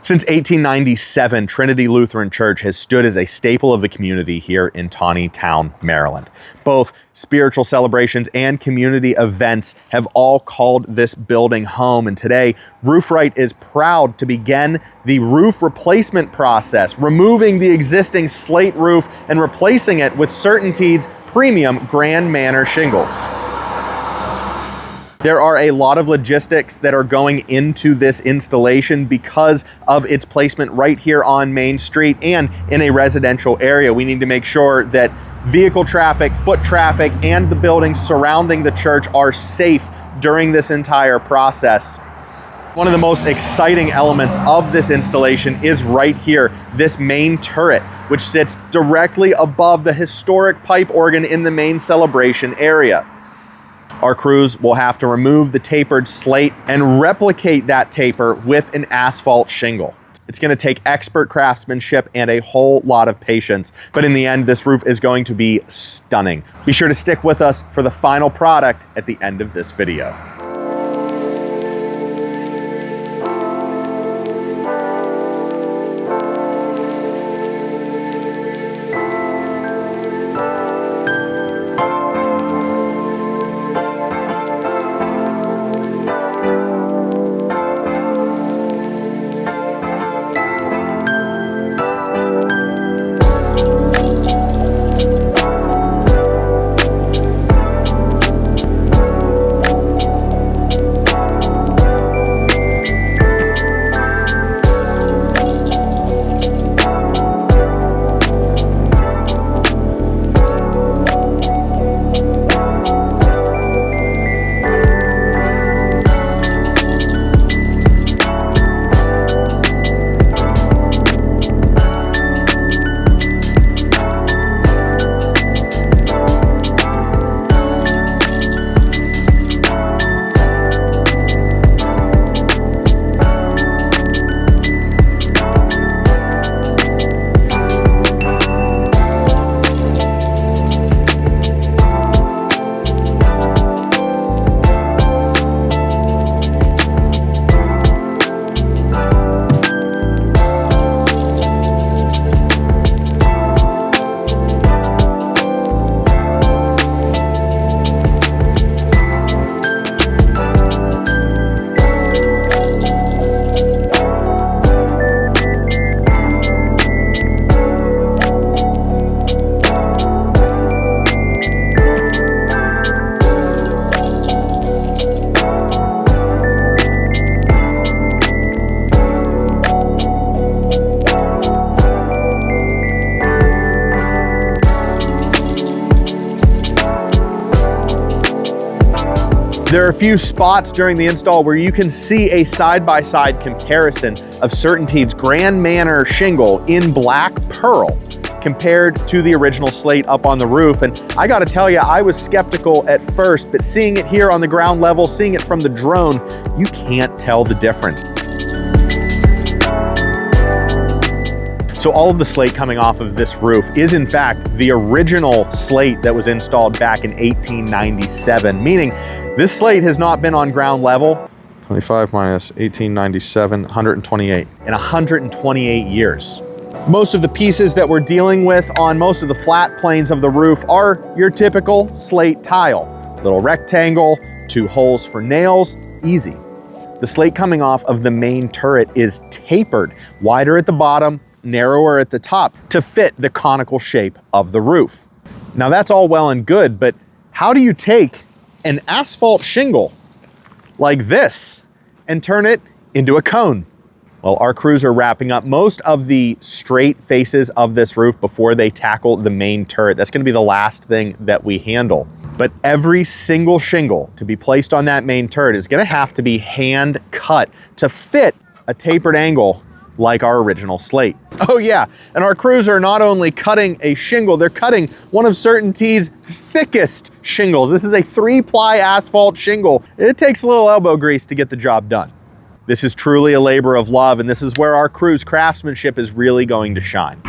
Since 1897, Trinity Lutheran Church has stood as a staple of the community here in Taneytown, Maryland. Both spiritual celebrations and community events have all called this building home, and today, Roofrite is proud to begin the roof replacement process, removing the existing slate roof and replacing it with Certainteed's premium Grand Manor shingles. There are a lot of logistics that are going into this installation because of its placement right here on Main Street and in a residential area. We need to make sure that vehicle traffic, foot traffic, and the buildings surrounding the church are safe during this entire process. One of the most exciting elements of this installation is right here, this main turret, which sits directly above the historic pipe organ in the main celebration area. Our crews will have to remove the tapered slate and replicate that taper with an asphalt shingle. It's going to take expert craftsmanship and a whole lot of patience, but in the end, this roof is going to be stunning. Be sure to stick with us for the final product at the end of this video. There are a few spots during the install where you can see a side-by-side comparison of Certainteed's Grand Manor shingle in black pearl compared to the original slate up on the roof. And I gotta tell you, I was skeptical at first, but seeing it here on the ground level, seeing it from the drone, you can't tell the difference. So all of the slate coming off of this roof is in fact the original slate that was installed back in 1897, meaning this slate has not been on ground level. 25 minus 1897, 128. In 128 years. Most of the pieces that we're dealing with on most of the flat planes of the roof are your typical slate tile. Little rectangle, 2 holes for nails, easy. The slate coming off of the main turret is tapered, wider at the bottom, narrower at the top to fit the conical shape of the roof. Now that's all well and good, but how do you take an asphalt shingle like this and turn it into a cone? Well, our crews are wrapping up most of the straight faces of this roof before they tackle the main turret. That's going to be the last thing that we handle. But every single shingle to be placed on that main turret is going to have to be hand cut to fit a tapered angle like our original slate. Oh yeah, and our crews are not only cutting a shingle, they're cutting one of Certainteed's thickest shingles. This is a 3-ply asphalt shingle. It takes a little elbow grease to get the job done. This is truly a labor of love, and this is where our crew's craftsmanship is really going to shine.